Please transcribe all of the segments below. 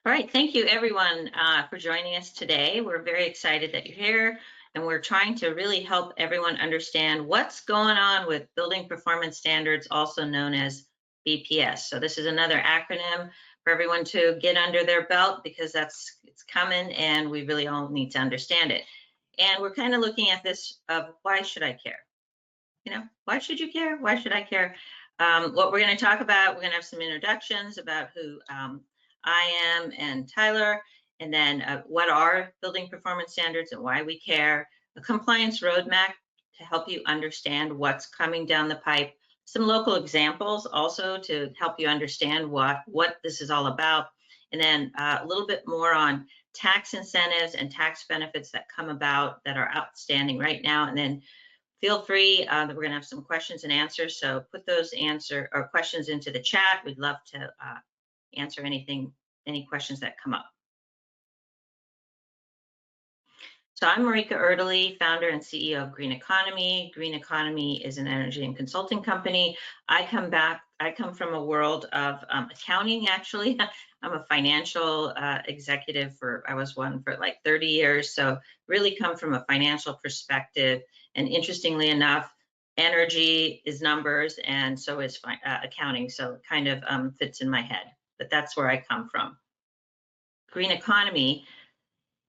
All right, thank you everyone for joining us today. We're very excited that you're here, and we're trying to really help everyone understand what's going on with building performance standards, also known as BPS. So this is another acronym for everyone to get under their belt because it's coming and we really all need to understand it. And we're kind of looking at this of why should I care? Why should you care? Why should I care? What we're going to talk about, we're going to have some introductions about who I am and Tyler, and then what are building performance standards and why we care, a compliance roadmap to help you understand what's coming down the pipe, some local examples also to help you understand what this is all about, and then a little bit more on tax incentives and tax benefits that come about that are outstanding right now, and then feel free that we're going to have some questions and answers. So put those questions into the chat. We'd love to answer any questions that come up. So I'm Marika Erdely, founder and CEO of Green Econome. Green Econome is an energy and consulting company. I come from a world of accounting, actually. I'm a financial executive I was one for like 30 years. So really come from a financial perspective. And interestingly enough, energy is numbers and so is accounting. So it kind of fits in my head, but that's where I come from. Green Econome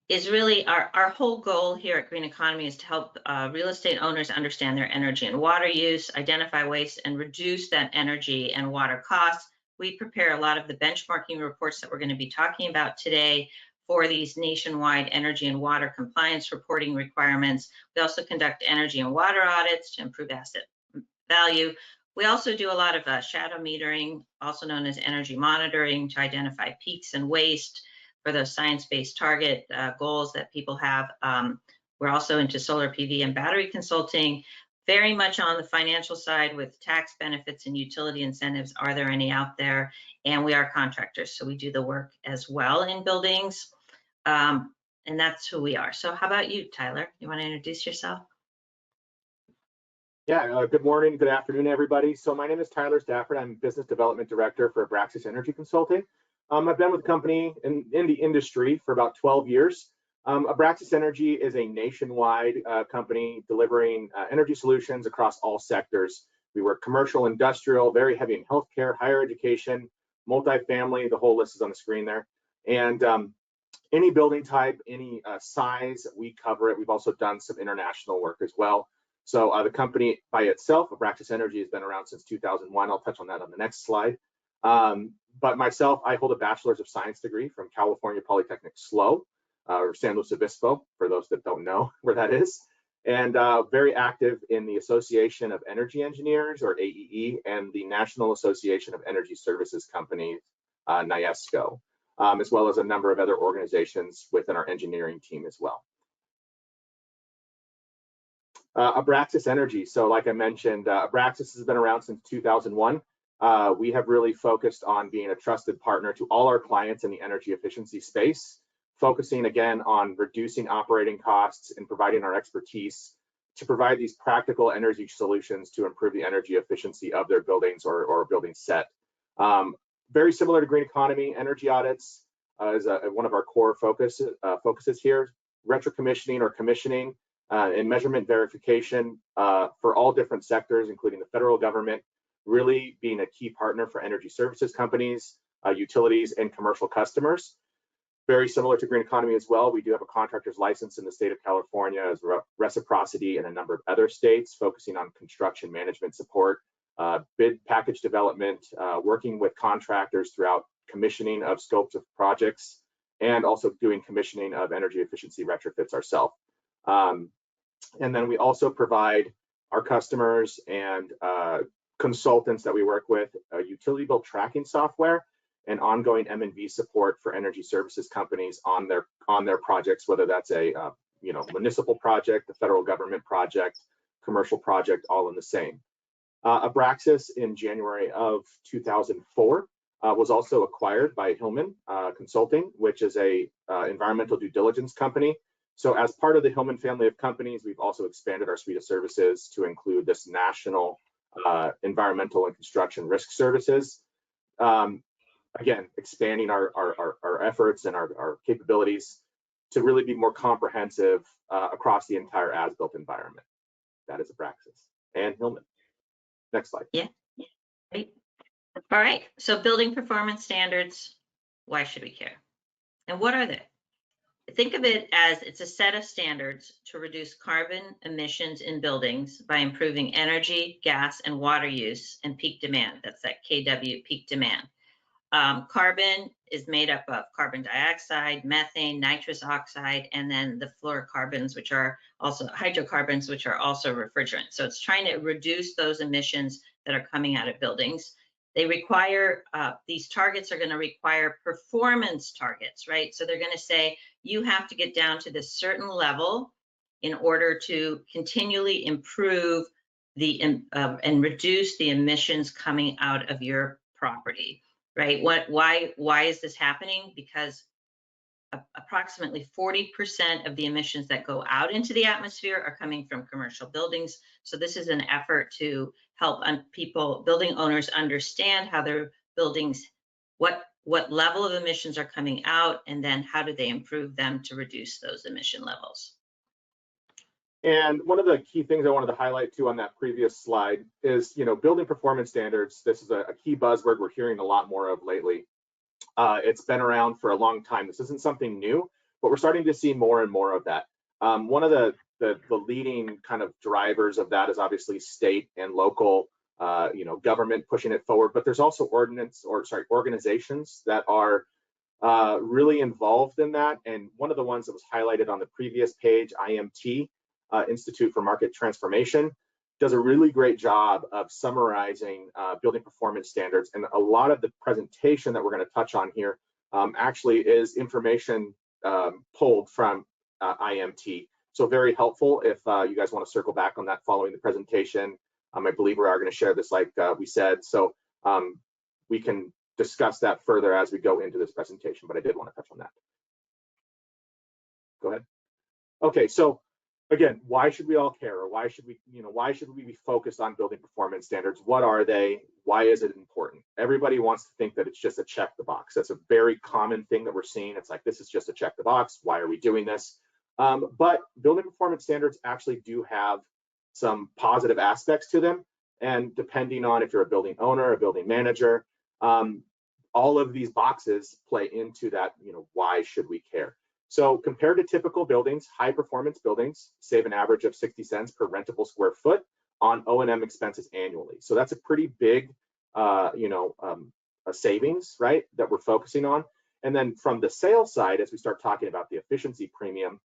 is really our whole goal here at Green Econome is to help real estate owners understand their energy and water use, identify waste, and reduce that energy and water costs. We prepare a lot of the benchmarking reports that we're going to be talking about today for these nationwide energy and water compliance reporting requirements. We also conduct energy and water audits to improve asset value. We also do a lot of shadow metering, also known as energy monitoring, to identify peaks and waste for those science-based target goals that people have. We're also into solar PV and battery consulting, very much on the financial side with tax benefits and utility incentives. Are there any out there? And we are contractors, so we do the work as well in buildings. And that's who we are. So how about you, Tyler? You want to introduce yourself? Yeah, good morning, good afternoon, everybody. So my name is Tyler Stafford. I'm Business Development Director for Abraxas Energy Consulting. I've been with the company in the industry for about 12 years. Abraxas Energy is a nationwide company delivering energy solutions across all sectors. We work commercial, industrial, very heavy in healthcare, higher education, multifamily, the whole list is on the screen there. And any building type, any size, we cover it. We've also done some international work as well. So the company by itself, Abraxas Energy, has been around since 2001. I'll touch on that on the next slide. But myself, I hold a Bachelor's of Science degree from California Polytechnic SLO, or San Luis Obispo, for those that don't know where that is, and very active in the Association of Energy Engineers, or AEE, and the National Association of Energy Services Companies, NIESCO, as well as a number of other organizations within our engineering team as well. Abraxas Energy, so like I mentioned, Abraxas has been around since 2001. We have really focused on being a trusted partner to all our clients in the energy efficiency space, focusing again on reducing operating costs and providing our expertise to provide these practical energy solutions to improve the energy efficiency of their buildings or building set. Very similar to Green Econome, energy audits is one of our core focuses here, retro commissioning or commissioning and measurement verification for all different sectors, including the federal government, really being a key partner for energy services companies, utilities, and commercial customers. Very similar to Green Econome as well, we do have a contractor's license in the state of California as reciprocity in a number of other states, focusing on construction management support, bid package development, working with contractors throughout commissioning of scopes of projects, and also doing commissioning of energy efficiency retrofits ourselves. And then we also provide our customers and consultants that we work with utility bill tracking software and ongoing M&V support for energy services companies on their projects, whether that's a municipal project, the federal government project, commercial project, all in the same. Abraxas in January of 2004 was also acquired by Hillman Consulting, which is a environmental due diligence company. So as part of the Hillman family of companies, we've also expanded our suite of services to include this national environmental and construction risk services. again, expanding our efforts and our capabilities to really be more comprehensive across the entire as-built environment. That is Abraxas and Hillman. Next slide. Yeah. Great. All right. So building performance standards, why should we care? And what are they? Think of it as it's a set of standards to reduce carbon emissions in buildings by improving energy, gas, and water use and peak demand. That's that KW, peak demand. Carbon is made up of carbon dioxide, methane, nitrous oxide, and then the fluorocarbons, which are also hydrocarbons, which are also refrigerants. So it's trying to reduce those emissions that are coming out of buildings. They require, these targets are going to require performance targets, right? So they're going to say, you have to get down to this certain level in order to continually improve the and reduce the emissions coming out of your property, right? Why is this happening? Because approximately 40% of the emissions that go out into the atmosphere are coming from commercial buildings. So this is an effort to help people, building owners, understand how their buildings, what level of emissions are coming out, and then how do they improve them to reduce those emission levels. And one of the key things I wanted to highlight too on that previous slide is, building performance standards. This is a key buzzword we're hearing a lot more of lately. It's been around for a long time. This isn't something new, but we're starting to see more and more of that. One of the leading kind of drivers of that is obviously state and local, government pushing it forward. But there's also organizations that are really involved in that. And one of the ones that was highlighted on the previous page, IMT, Institute for Market Transformation, does a really great job of summarizing building performance standards. And a lot of the presentation that we're going to touch on here actually is information pulled from IMT. So very helpful if you guys want to circle back on that following the presentation. I believe we are going to share this like we said. So we can discuss that further as we go into this presentation, but I did want to touch on that. Go ahead. Okay, so again, why should we all care? Or why should we be focused on building performance standards? What are they? Why is it important? Everybody wants to think that it's just a check the box. That's a very common thing that we're seeing. It's like, this is just a check the box. Why are we doing this? But building performance standards actually do have some positive aspects to them. And depending on if you're a building owner, a building manager, all of these boxes play into that, why should we care? So compared to typical buildings, high performance buildings save an average of 60 cents per rentable square foot on O&M expenses annually. So that's a pretty big, a savings, right, that we're focusing on. And then from the sales side, as we start talking about the efficiency premium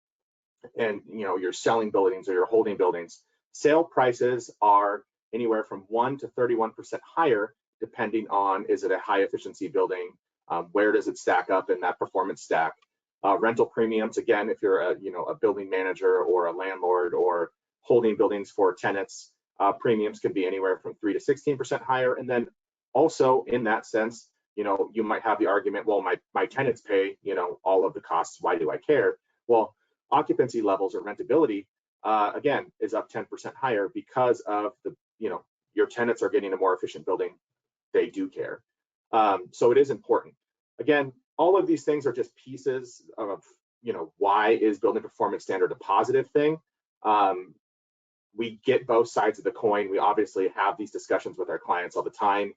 and, you're selling buildings or you're holding buildings, sale prices are anywhere from 1 to 31% higher, depending on, is it a high efficiency building? Where does it stack up in that performance stack? Rental premiums, again, if you're a building manager or a landlord or holding buildings for tenants, premiums can be anywhere from 3 to 16% higher. And then also in that sense, you might have the argument, well, my tenants pay, all of the costs. Why do I care? Well, occupancy levels or rentability, again, is up 10% higher because of the, your tenants are getting a more efficient building. They do care. So it is important. Again, all of these things are just pieces of, why is building performance standard a positive thing? We get both sides of the coin. We obviously have these discussions with our clients all the time.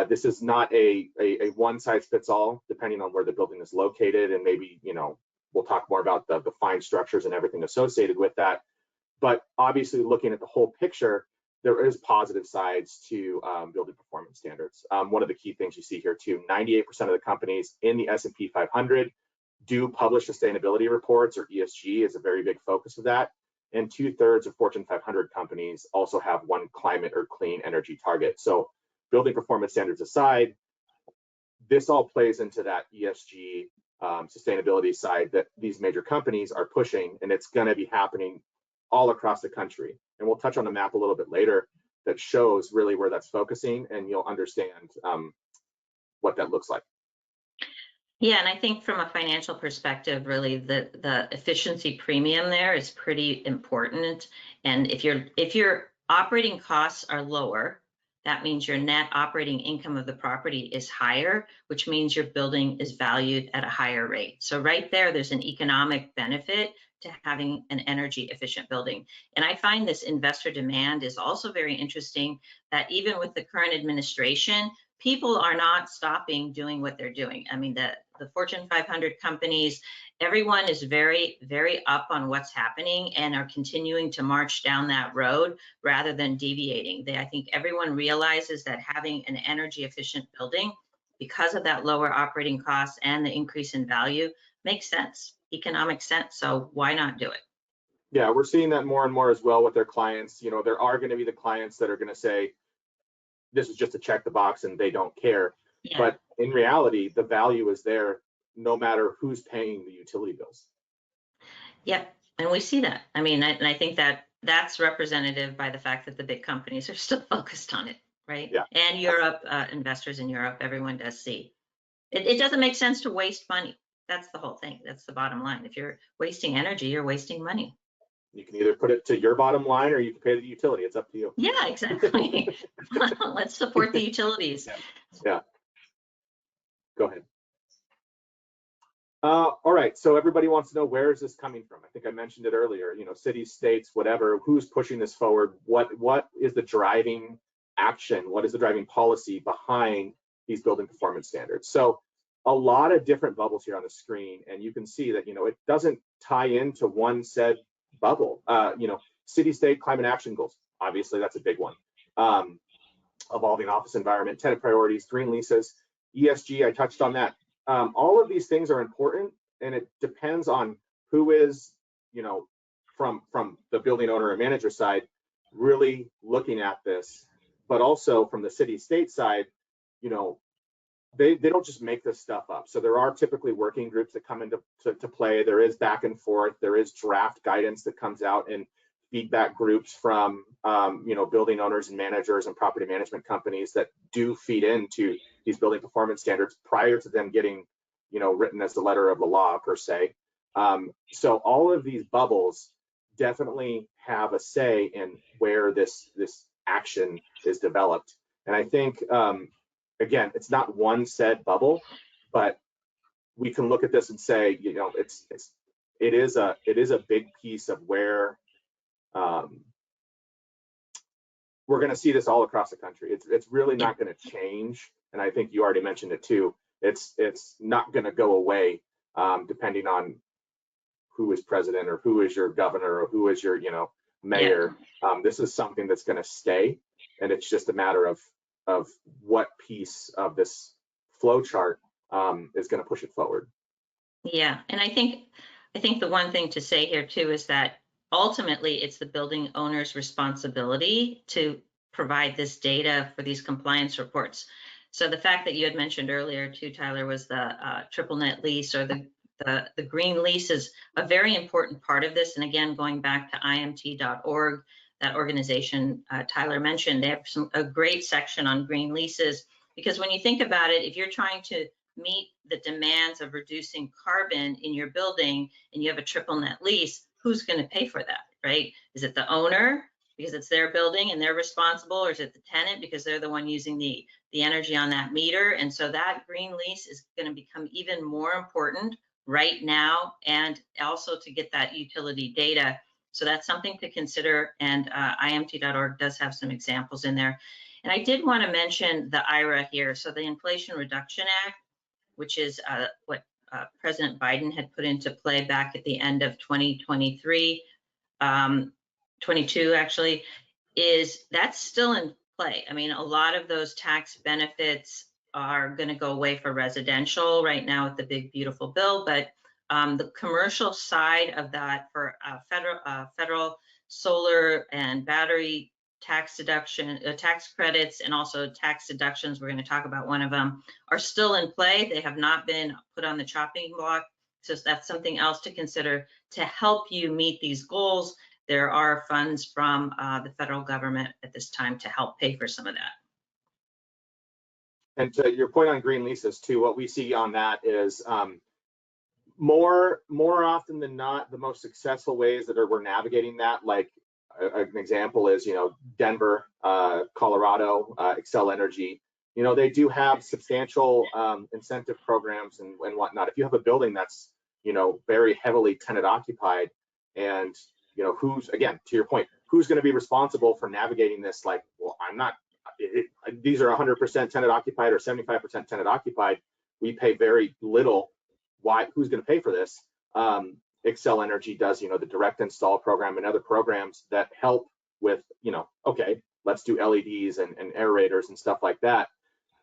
This is not a one size fits all, depending on where the building is located. And maybe, we'll talk more about the fine structures and everything associated with that. But obviously looking at the whole picture, there is positive sides to building performance standards. One of the key things you see here too, 98% of the companies in the S&P 500 do publish sustainability reports, or ESG is a very big focus of that. And 2/3 of Fortune 500 companies also have one climate or clean energy target. So building performance standards aside, this all plays into that ESG sustainability side that these major companies are pushing, and it's going to be happening all across the country. And we'll touch on the map a little bit later that shows really where that's focusing, and you'll understand what that looks like. Yeah, and I think from a financial perspective, really the efficiency premium there is pretty important. And if your operating costs are lower, that means your net operating income of the property is higher, which means your building is valued at a higher rate. So right there's an economic benefit to having an energy efficient building. And I find this investor demand is also very interesting, that even with the current administration, people are not stopping doing what they're doing. I mean, the Fortune 500 companies, everyone is very, very up on what's happening and are continuing to march down that road rather than deviating. I think everyone realizes that having an energy efficient building, because of that lower operating costs and the increase in value, makes sense, economic sense. So why not do it? Yeah, we're seeing that more and more as well with their clients. You know, there are going to be the clients that are going to say, this is just to check the box and they don't care. Yeah. But in reality, the value is there no matter who's paying the utility bills. Yep, and we see that. I mean, and I think that that's representative by the fact that the big companies are still focused on it, right? Yeah. And Europe, investors in Europe, everyone does see. It doesn't make sense to waste money. That's the whole thing. That's the bottom line. If you're wasting energy, you're wasting money. You can either put it to your bottom line or you can pay the utility. It's up to you. Yeah, exactly. Let's support the utilities. Yeah. Go ahead. All right, so everybody wants to know, where is this coming from? I think I mentioned it earlier, you know, cities, states, whatever, who's pushing this forward? What is the driving action? What is the driving policy behind these building performance standards? So a lot of different bubbles here on the screen, and you can see that, you know, it doesn't tie into one said bubble. You know, city, state, climate action goals, obviously that's a big one. Evolving office environment, tenant priorities, green leases, ESG, I touched on that. All of these things are important, and it depends on who is, you know, from the building owner and manager side, really looking at this, but also from the city state side, you know, they don't just make this stuff up. So there are typically working groups that come into play. There is back and forth. There is draft guidance that comes out, and feedback groups from you know, building owners and managers and property management companies that do feed into these building performance standards prior to them getting, you know, written as the letter of the law per se. So all of these bubbles definitely have a say in where this action is developed. And I think again, it's not one said bubble, but we can look at this and say, you know, it is a big piece of where we're going to see this all across the country. It's really not going to change, and I think you already mentioned it too. It's not going to go away depending on who is president or who is your governor or who is your, you know, mayor. Yeah. This is something that's going to stay, and it's just a matter of what piece of this flow chart is going to push it forward. Yeah, and I think the one thing to say here too is that ultimately it's the building owner's responsibility to provide this data for these compliance reports. So the fact that you had mentioned earlier too, Tyler, was the triple net lease or the green lease is a very important part of this. And again, going back to imt.org, that organization Tyler mentioned, they have a great section on green leases, because when you think about it, if you're trying to meet the demands of reducing carbon in your building and you have a triple net lease, who's going to pay for that, right? Is it the owner because it's their building and they're responsible, or is it the tenant because they're the one using the energy on that meter? And so that green lease is going to become even more important right now, and also to get that utility data. So that's something to consider, and imt.org does have some examples in there. And I did want to mention the IRA here. So the Inflation Reduction Act, which is what President Biden had put into play back at the end of 2023, 22 actually, that's still in play. I mean, a lot of those tax benefits are going to go away for residential right now with the big beautiful bill, but the commercial side of that for federal solar and battery tax deduction, tax credits, and also tax deductions, we're going to talk about one of them, are still in play. They have not been put on the chopping block. So that's something else to consider to help you meet these goals. There are funds from the federal government at this time to help pay for some of that. And to your point on green leases too, what we see on that is more often than not, the most successful ways that we're navigating that, like an example is, Denver, Colorado, Excel Energy. They do have substantial incentive programs and whatnot. If you have a building that's, very heavily tenant occupied, and, who's, again, to your point, who's going to be responsible for navigating this? Like, well, I'm not, these are 100% tenant occupied or 75% tenant occupied. We pay very little. Why? Who's going to pay for this? Excel Energy does, the direct install program and other programs that help with, okay, let's do LEDs and aerators and stuff like that,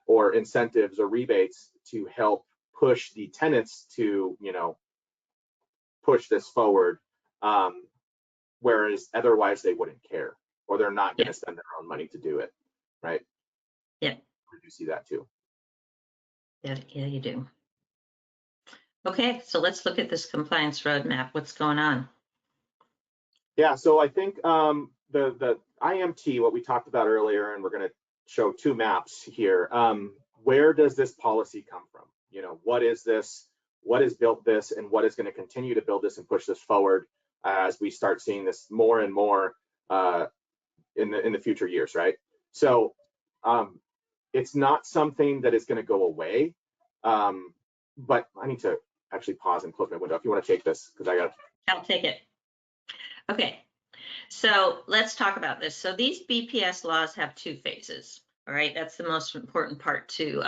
or incentives or rebates to help push the tenants to, push this forward. Whereas otherwise they wouldn't care, or they're not going to spend their own money to do it, right? Yeah. You see that too. Yeah, you do. Okay, so let's look at this compliance roadmap. What's going on? Yeah, so I think the IMT, what we talked about earlier, and we're going to show two maps here. Where does this policy come from? What is this? What has built this, and what is going to continue to build this and push this forward as we start seeing this more and more in the future years, right? So it's not something that is going to go away, but I need to actually pause and close my window. If you want to take this, because I'll take it. Okay, so let's talk about this. So these BPS laws have two phases. All right, that's the most important part to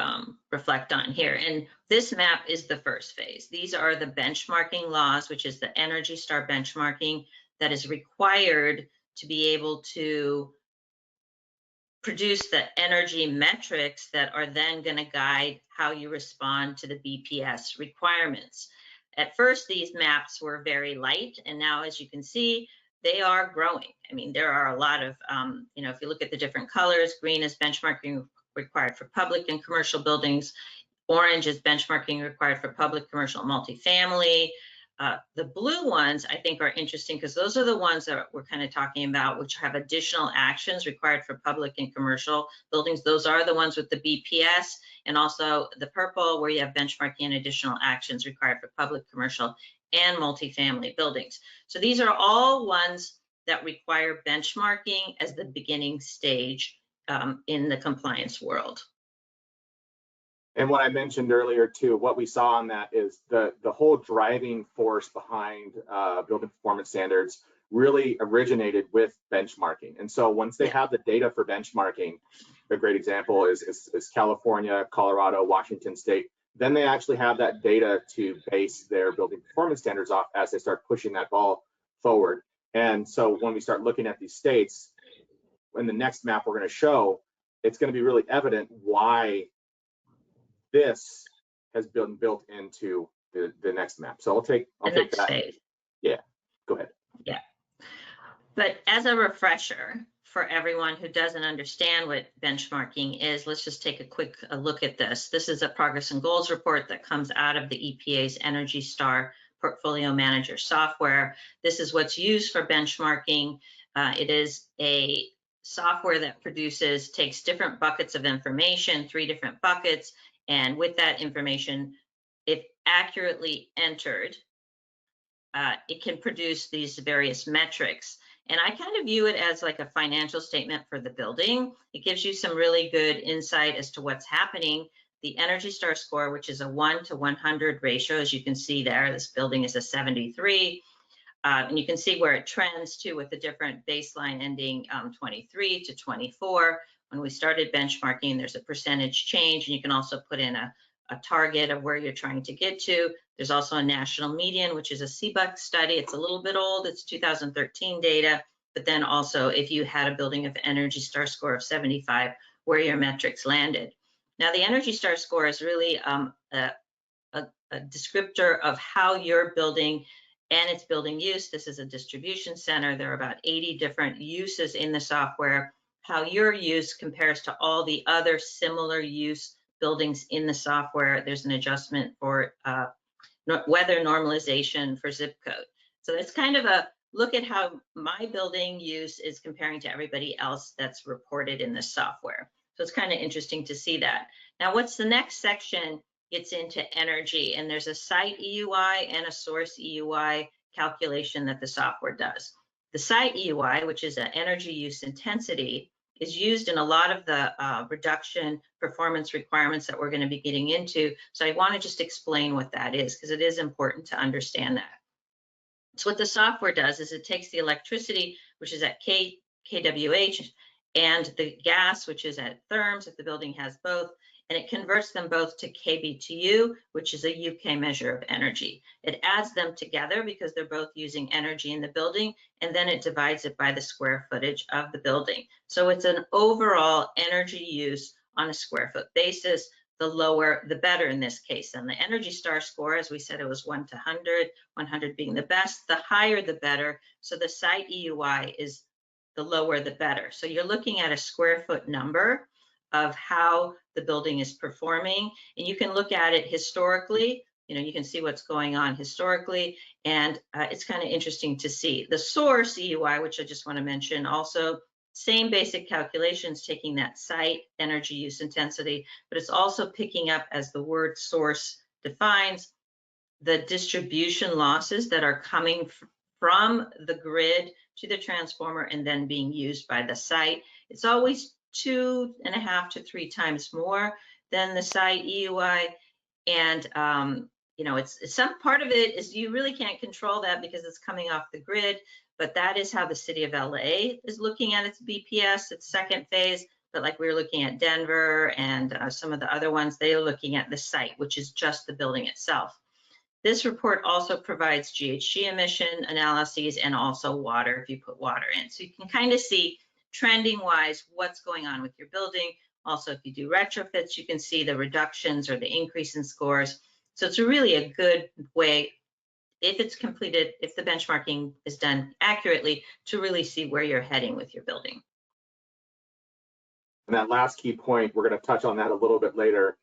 reflect on here. And this map is the first phase. These are the benchmarking laws, which is the Energy Star benchmarking that is required to be able to produce the energy metrics that are then going to guide how you respond to the BPS requirements. At first, these maps were very light, and now, as you can see, they are growing. I mean, there are a lot of, if you look at the different colors, green is benchmarking required for public and commercial buildings. Orange is benchmarking required for public, commercial, multifamily. The blue ones, I think, are interesting because those are the ones that we're kind of talking about, which have additional actions required for public and commercial buildings. Those are the ones with the BPS, and also the purple, where you have benchmarking and additional actions required for public, commercial, and multifamily buildings. So these are all ones that require benchmarking as the beginning stage in the compliance world. And what I mentioned earlier too, what we saw on that is the whole driving force behind building performance standards really originated with benchmarking. And so once they have the data for benchmarking, a great example is California, Colorado, Washington State. Then they actually have that data to base their building performance standards off as they start pushing that ball forward. And so when we start looking at these states, in the next map we're going to show, it's going to be really evident why this has been built into the next map. So I'll take that. Phase. Yeah, go ahead. Yeah. But as a refresher for everyone who doesn't understand what benchmarking is, let's just take a quick look at this. This is a progress and goals report that comes out of the EPA's Energy Star Portfolio Manager software. This is what's used for benchmarking. It is a software that takes different buckets of information, 3 different buckets, and with that information, if accurately entered, it can produce these various metrics. And I kind of view it as like a financial statement for the building. It gives you some really good insight as to what's happening. The Energy Star score, which is a 1 to 100 ratio, as you can see there, this building is a 73. And you can see where it trends too with the different baseline ending 23 to 24. When we started benchmarking, there's a percentage change, and you can also put in a target of where you're trying to get to. There's also a national median, which is a CBUC study. It's a little bit old. It's 2013 data. But then also, if you had a building of Energy Star score of 75, where your metrics landed. Now, the Energy Star score is really a descriptor of how your building and its building use. This is a distribution center. There are about 80 different uses in the software. How your use compares to all the other similar use buildings in the software. There's an adjustment for weather normalization for zip code. So it's kind of a look at how my building use is comparing to everybody else that's reported in the software. So it's kind of interesting to see that. Now, what's the next section? Gets into energy, and there's a site EUI and a source EUI calculation that the software does. The site EUI, which is an energy use intensity, is used in a lot of the reduction performance requirements that we're going to be getting into. So I want to just explain what that is, because it is important to understand that. So what the software does is it takes the electricity, which is at kWh, and the gas, which is at therms, if the building has both, and it converts them both to kBTU, which is a UK measure of energy. It adds them together because they're both using energy in the building, and then it divides it by the square footage of the building. So it's an overall energy use on a square foot basis. The lower, the better in this case. And the Energy Star score, as we said, it was 1 to 100, 100 being the best. The higher, the better. So the site EUI is the lower, the better. So you're looking at a square foot number of how the building is performing. And you can look at it historically. You know, you can see what's going on historically. And it's kind of interesting to see. The source EUI, which I just want to mention also, same basic calculations, taking that site energy use intensity, but it's also picking up, as the word source defines, the distribution losses that are coming from the grid to the transformer and then being used by the site. It's always 2.5 to 3 times more than the site EUI. And you know, it's some part of it is you really can't control that because it's coming off the grid, but that is how the city of LA is looking at its BPS, its second phase. But like we were looking at Denver and some of the other ones, they are looking at the site, which is just the building itself. This report also provides GHG emission analyses and also water, if you put water in. So you can kind of see trending wise what's going on with your building. Also, if you do retrofits, you can see the reductions or the increase in scores. So it's really a good way, if it's completed, if the benchmarking is done accurately, to really see where you're heading with your building. And that last key point, we're going to touch on that a little bit later.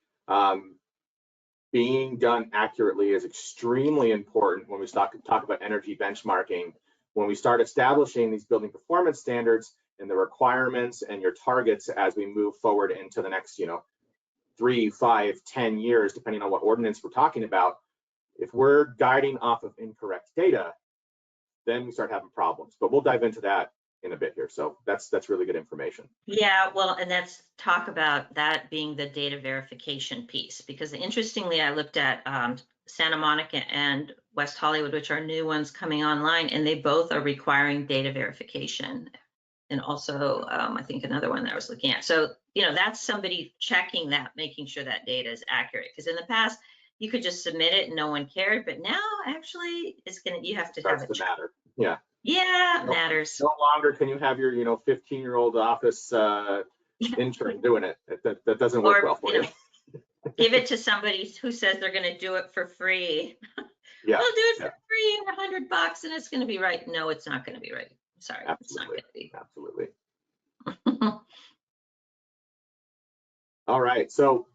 Being done accurately is extremely important when we talk about energy benchmarking. When we start establishing these building performance standards and the requirements and your targets as we move forward into the next, 3, 5, 10 years, depending on what ordinance we're talking about, if we're guiding off of incorrect data, then we start having problems. But we'll dive into that in a bit here. So that's really good information. Yeah, well, and let's talk about that being the data verification piece, because interestingly, I looked at Santa Monica and West Hollywood, which are new ones coming online, and they both are requiring data verification. And also, I think another one that I was looking at. So, that's somebody checking that, making sure that data is accurate. Because in the past, you could just submit it and no one cared, but now actually you have to have it. Starts to matter. Yeah. Yeah, it matters. No longer can you have your 15-year-old office intern doing it. That doesn't work well for you. Give it to somebody who says they're going to do it for free. Yeah, we'll do it for free and $100 and it's going to be right. No, it's not going to be right. Sorry, absolutely. It's not going to be. Absolutely. All right, so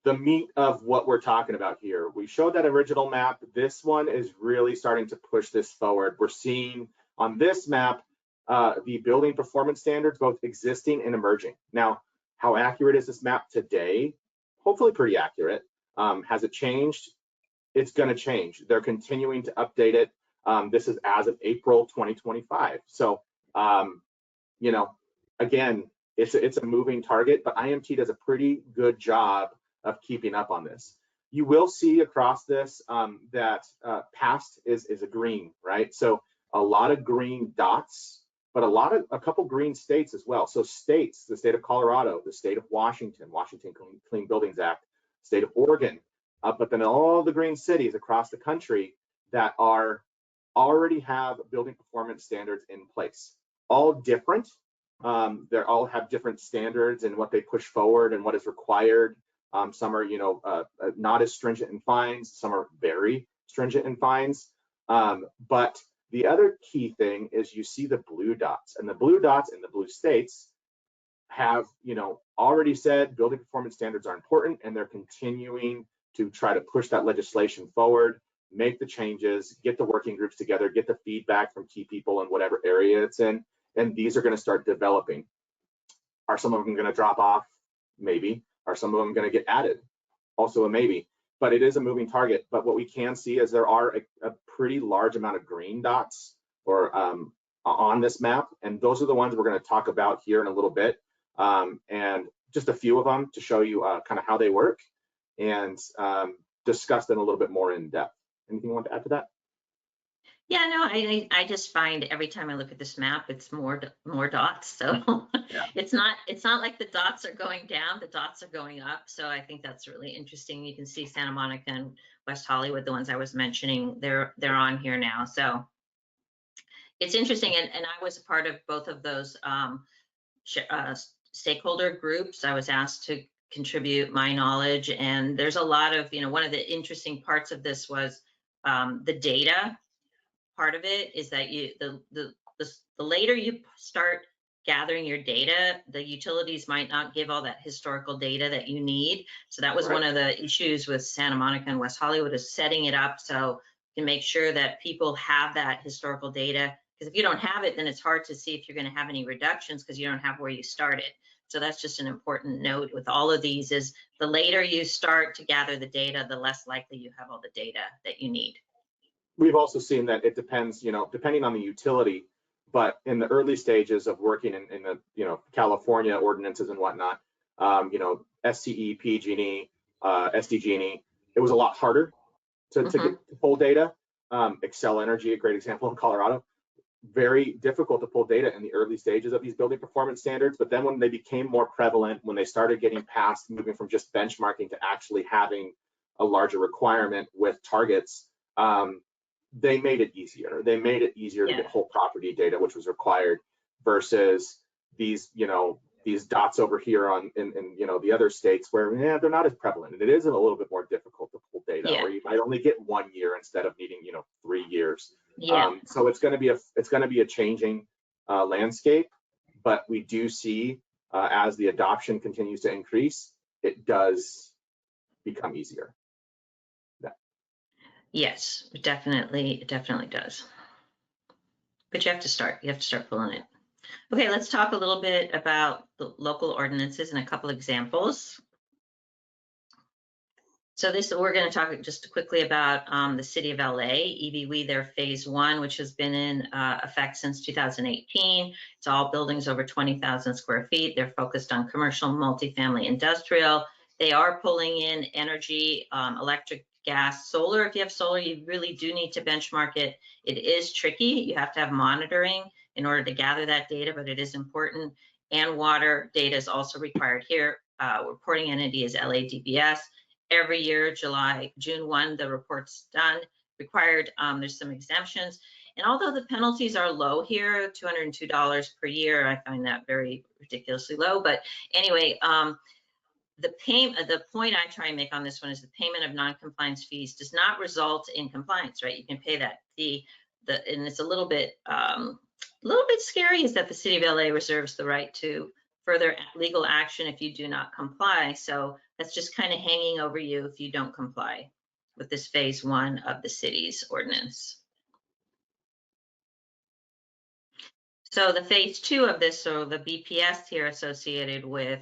the meat of what we're talking about here. We showed that original map. This one is really starting to push this forward. We're seeing on this map the building performance standards, both existing and emerging. Now, how accurate is this map today? Hopefully pretty accurate. Has it changed? It's going to change. They're continuing to update it. This is as of April 2025. So, again, it's a moving target, but IMT does a pretty good job of keeping up on this. You will see across this that past is a green, right? So a lot of green dots, but a couple green states as well. So states, the state of Colorado, the state of Washington Clean Buildings Act, state of Oregon, but then all the green cities across the country that already have building performance standards in place. All different. They all have different standards and what they push forward and what is required. Some are, not as stringent in fines. Some are very stringent in fines. But the other key thing is you see the blue dots, and the blue dots in the blue states have, already said building performance standards are important, and they're continuing to try to push that legislation forward, make the changes, get the working groups together, get the feedback from key people in whatever area it's in, and these are going to start developing. Are some of them going to drop off? Maybe. Are some of them going to get added? Also a maybe, but it is a moving target. But what we can see is there are a pretty large amount of green dots or on this map, and those are the ones we're going to talk about here in a little bit, and just a few of them to show you kind of how they work and discuss them a little bit more in depth. Anything you want to add to that? Yeah, no, I just find every time I look at this map, it's more dots. So Yeah. it's not like the dots are going down, the dots are going up. So I think that's really interesting. You can see Santa Monica and West Hollywood, the ones I was mentioning, they're on here now. So it's interesting, and I was a part of both of those stakeholder groups. I was asked to contribute my knowledge, and there's a lot of, one of the interesting parts of this was the data part of it is that the later you start gathering your data, the utilities might not give all that historical data that you need. So that was Right. one of the issues with Santa Monica and West Hollywood, is setting it up so you can make sure that people have that historical data. Because if you don't have it, then it's hard to see if you're going to have any reductions because you don't have where you started. So that's just an important note with all of these, is the later you start to gather the data, the less likely you have all the data that you need. We've also seen that it depends, depending on the utility, but in the early stages of working in the, California ordinances and whatnot, SCE, PG&E, SDG&E, it was a lot harder to get to pull data. Xcel Energy, a great example in Colorado, very difficult to pull data in the early stages of these building performance standards. But then when they became more prevalent, when they started getting past moving from just benchmarking to actually having a larger requirement with targets, they made it easier. They made it easier to get whole property data, which was required, versus these, these dots over here in the other states where they're not as prevalent, and it is a little bit more difficult to pull data, or you might only get 1 year instead of needing 3 years. So it's going to be a changing landscape, but we do see as the adoption continues to increase, it does become easier. Yes, it definitely does. But you have to start pulling it. Okay, let's talk a little bit about the local ordinances and a couple examples. So we're going to talk just quickly about the city of LA, EBW, their phase 1, which has been in effect since 2018. It's all buildings over 20,000 square feet. They're focused on commercial, multifamily, industrial. They are pulling in energy, electric, gas, solar. If you have solar, you really do need to benchmark it. It is tricky. You have to have monitoring in order to gather that data, but it is important. And water data is also required here. Reporting entity is LADBS. Every year, June 1, the report's done. Required, there's some exemptions. And although the penalties are low here, $202 per year, I find that very ridiculously low. But anyway, the point I try and make on this one is the payment of non-compliance fees does not result in compliance, right? You can pay that fee. And it's a little bit scary, is that the city of LA reserves the right to further legal action if you do not comply. So that's just kind of hanging over you if you don't comply with this phase 1 of the city's ordinance. So the phase 2 of this, so the BPS here associated with,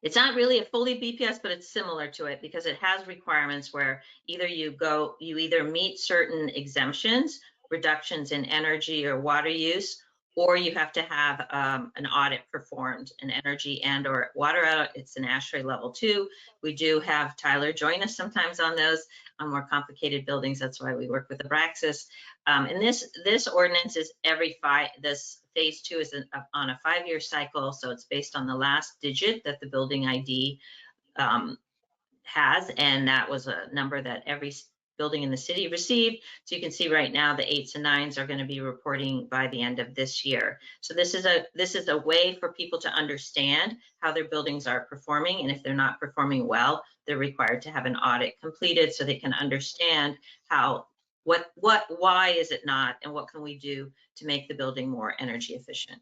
it's not really a fully BPS, but it's similar to it because it has requirements where either you either meet certain exemptions, reductions in energy or water use, or you have to have an audit performed, an energy and or water audit. It's an ASHRAE level 2. We do have Tyler join us sometimes on those on more complicated buildings. That's why we work with Abraxas. And this ordinance is this phase 2 is on a 5-year cycle. So it's based on the last digit that the building ID has. And that was a number that every building in the city received. So you can see right now the 8s and 9s are going to be reporting by the end of this year. So this is a way for people to understand how their buildings are performing, and if they're not performing well, they're required to have an audit completed so they can understand why is it not, and what can we do to make the building more energy efficient.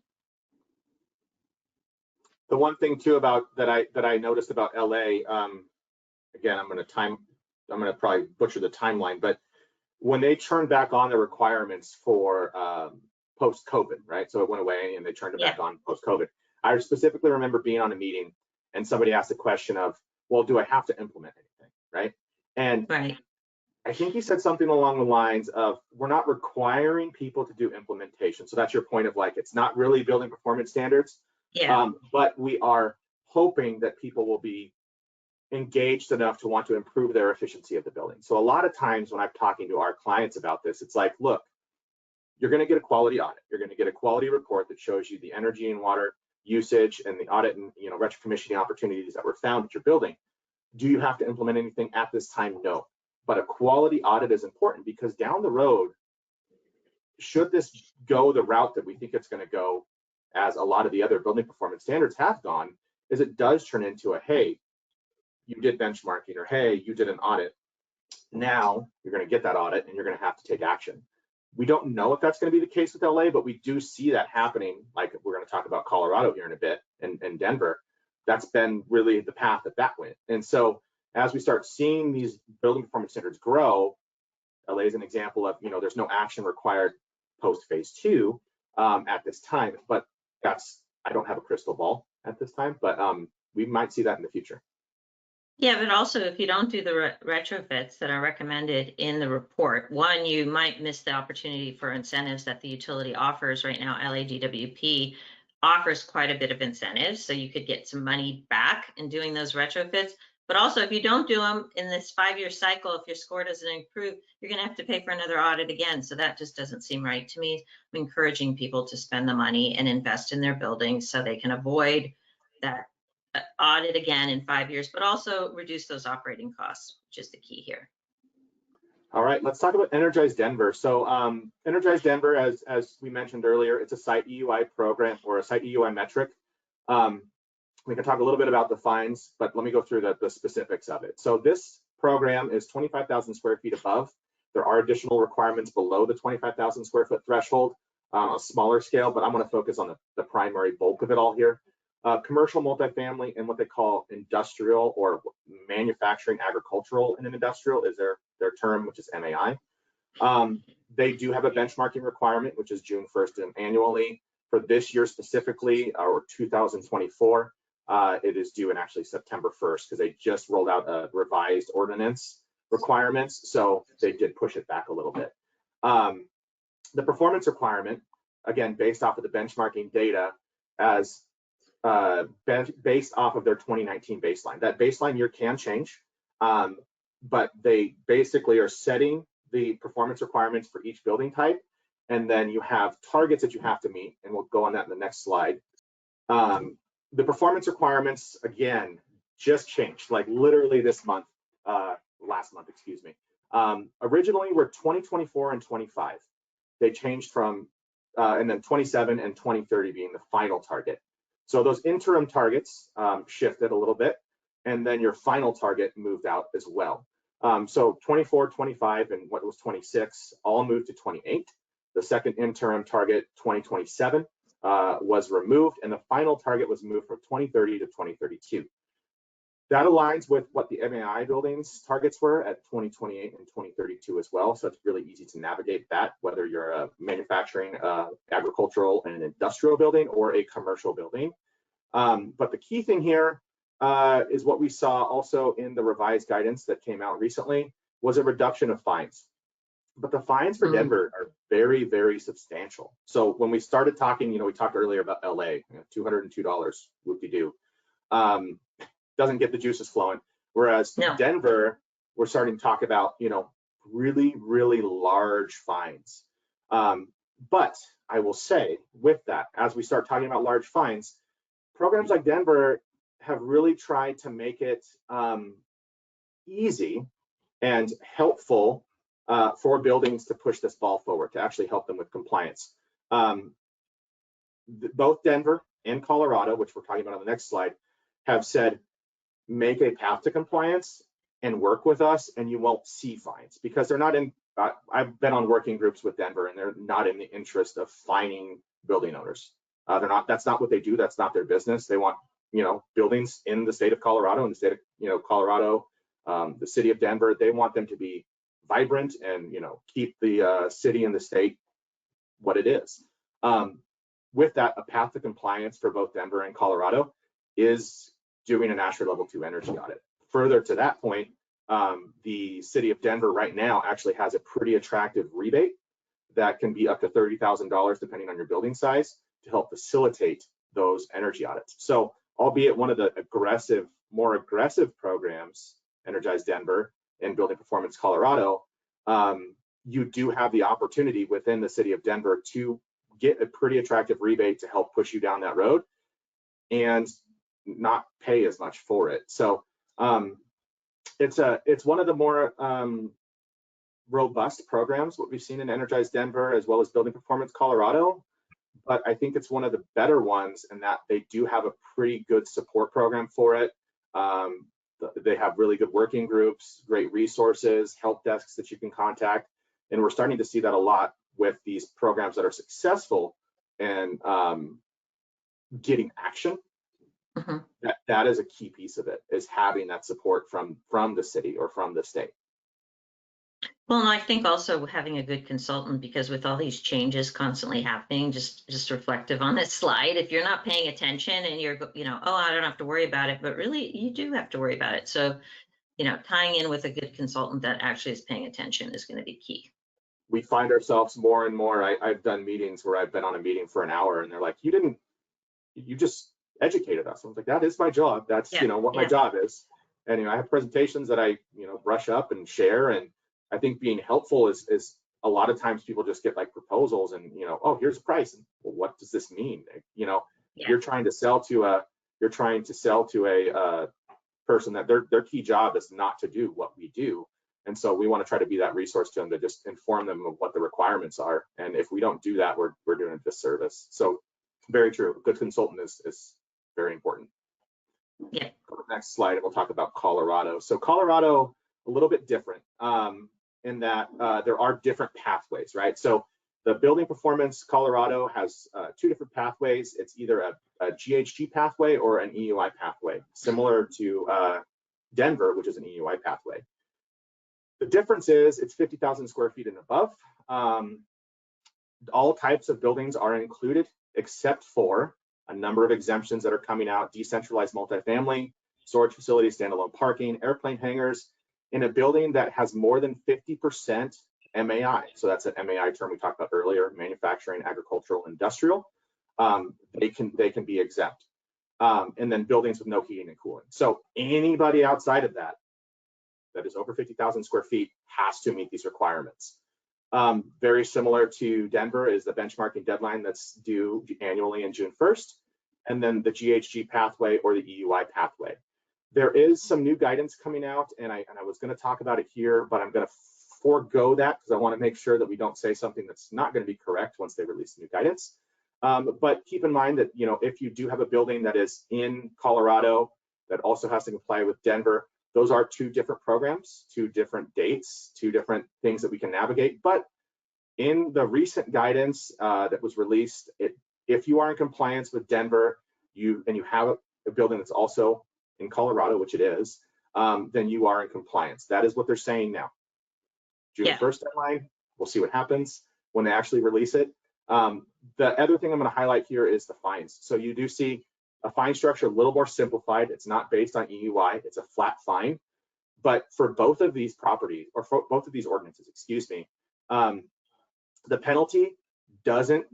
The one thing too that I noticed about LA, again, I'm going to probably butcher the timeline, but when they turned back on the requirements for post-COVID, right? So it went away and they turned it back on post-COVID. I specifically remember being on a meeting and somebody asked the question of, well, do I have to implement anything, right? And I think he said something along the lines of, we're not requiring people to do implementation. So that's your point of like, it's not really building performance standards, Yeah. but we are hoping that people will be engaged enough to want to improve their efficiency of the building. So a lot of times when I'm talking to our clients about this, it's like, look, you're going to get a quality audit. You're going to get a quality report that shows you the energy and water usage and the audit and retro commissioning opportunities that were found at your building. Do you have to implement anything at this time? No. But a quality audit is important because down the road, should this go the route that we think it's going to go, as a lot of the other building performance standards have gone, is it does turn into a, hey, you did benchmarking, or hey, you did an audit. Now you're going to get that audit and you're going to have to take action. We don't know if that's going to be the case with LA, but we do see that happening. Like we're going to talk about Colorado here in a bit, and Denver. That's been really the path that went. And so as we start seeing these building performance standards grow, LA is an example of, there's no action required post phase 2 at this time, but I don't have a crystal ball at this time, but we might see that in the future. Yeah, but also if you don't do the retrofits that are recommended in the report, one, you might miss the opportunity for incentives that the utility offers right now. LADWP offers quite a bit of incentives, so you could get some money back in doing those retrofits. But also, if you don't do them in this 5-year cycle, if your score doesn't improve, you're going to have to pay for another audit again. So that just doesn't seem right to me. I'm encouraging people to spend the money and invest in their buildings so they can avoid that audit again in 5 years, but also reduce those operating costs, which is the key here. All right, let's talk about Energize Denver. So Energize Denver, as we mentioned earlier, it's a site EUI program or a site EUI metric. We can talk a little bit about the fines, but let me go through the specifics of it. So this program is 25,000 square feet above. There are additional requirements below the 25,000 square foot threshold, a smaller scale, but I'm going to focus on the primary bulk of it all here. Commercial multifamily and what they call industrial or manufacturing agricultural and industrial is their term, which is MAI. They do have a benchmarking requirement, which is June 1st and annually. For this year specifically, or 2024, it is due in actually September 1st because they just rolled out a revised ordinance requirements, so they did push it back a little bit. The performance requirement, again, based off of the benchmarking data, as based off of their 2019 baseline. That baseline year can change, but they basically are setting the performance requirements for each building type, and then you have targets that you have to meet, and we'll go on that in the next slide. The performance requirements, again, just changed, like literally this month, last month, excuse me. Originally were 2024 and 25. They changed from, and then 27 and 2030 being the final target. So those interim targets shifted a little bit, and then your final target moved out as well. So 24, 25, and what was 26 all moved to 28. The second interim target, 2027, was removed, and the final target was moved from 2030 to 2032. That aligns with what the MAI buildings targets were at 2028 and 2032 as well. So it's really easy to navigate that, whether you're a manufacturing, agricultural, and an industrial building or a commercial building. But the key thing here is what we saw also in the revised guidance that came out recently was a reduction of fines. But the fines for Denver are very, very substantial. So when we started talking, we talked earlier about LA, $202, whoop-de-doo. Doesn't get the juices flowing. Whereas Denver, we're starting to talk about, really, really large fines. But I will say with that, as we start talking about large fines, programs like Denver have really tried to make it easy and helpful for buildings to push this ball forward, to actually help them with compliance. Both Denver and Colorado, which we're talking about on the next slide, have said, make a path to compliance and work with us, and you won't see fines, because they're not in, I've been on working groups with Denver, and they're not in the interest of fining building owners. That's not what they do. That's not their business. They want, buildings in the state of Colorado and the state of, Colorado, the city of Denver, they want them to be vibrant and, keep the city and the state what it is. With that, a path to compliance for both Denver and Colorado is doing an ASHRAE level 2 energy audit. Further to that point, The city of Denver right now actually has a pretty attractive rebate that can be up to $30,000 depending on your building size to help facilitate those energy audits. So albeit one of the more aggressive programs, Energize Denver and Building Performance Colorado, you do have the opportunity within the city of Denver to get a pretty attractive rebate to help push you down that road and not pay as much for it. So it's one of the more robust programs, what we've seen in Energize Denver as well as Building Performance Colorado. But I think it's one of the better ones in that they do have a pretty good support program for it. They have really good working groups, great resources, help desks that you can contact. And we're starting to see that a lot with these programs that are successful and getting action. Mm-hmm. That is a key piece of it, is having that support from the city or from the state. Well, and I think also having a good consultant, because with all these changes constantly happening, just reflective on this slide, if you're not paying attention and you're, oh, I don't have to worry about it, but really you do have to worry about it. So, tying in with a good consultant that actually is paying attention is going to be key. We find ourselves more and more, I've done meetings where I've been on a meeting for an hour and they're like, you just educated us. I was like, that is my job. That's, what my job is. And, I have presentations that I, brush up and share. And I think being helpful is a lot of times people just get like proposals and, oh, here's a price. And, well, what does this mean? You're trying to sell to a person that their key job is not to do what we do. And so we want to try to be that resource to them to just inform them of what the requirements are. And if we don't do that, we're doing a disservice. So very true. A good consultant is very important. Yeah. Go to the next slide and we'll talk about Colorado. So Colorado, a little bit different in that there are different pathways, right? So the Building Performance Colorado has two different pathways. It's either a GHG pathway or an EUI pathway, similar to Denver, which is an EUI pathway. The difference is it's 50,000 square feet and above. All types of buildings are included except for a number of exemptions that are coming out: decentralized multifamily, storage facilities, standalone parking, airplane hangars, in a building that has more than 50% MAI. So that's an MAI term we talked about earlier: manufacturing, agricultural, industrial. They can be exempt. And then buildings with no heating and cooling. So anybody outside of that is over 50,000 square feet has to meet these requirements. Very similar to Denver is the benchmarking deadline that's due annually in June 1st, and then the GHG pathway or the EUI pathway. There is some new guidance coming out, and I was going to talk about it here, but I'm going to forego that because I want to make sure that we don't say something that's not going to be correct once they release the new guidance. But keep in mind that if you do have a building that is in Colorado that also has to comply with Denver, those are two different programs, two different dates, two different things that we can navigate. But in the recent guidance that was released, if you are in compliance with Denver, and you have a building that's also in Colorado, which it is, then you are in compliance. That is what they're saying now. June 1st deadline. We'll see what happens when they actually release it. The other thing I'm going to highlight here is the fines. So you do see a fine structure a little more simplified. It's not based on EUI. It's a flat fine. But for both of these properties, or for both of these ordinances, excuse me, the penalty doesn't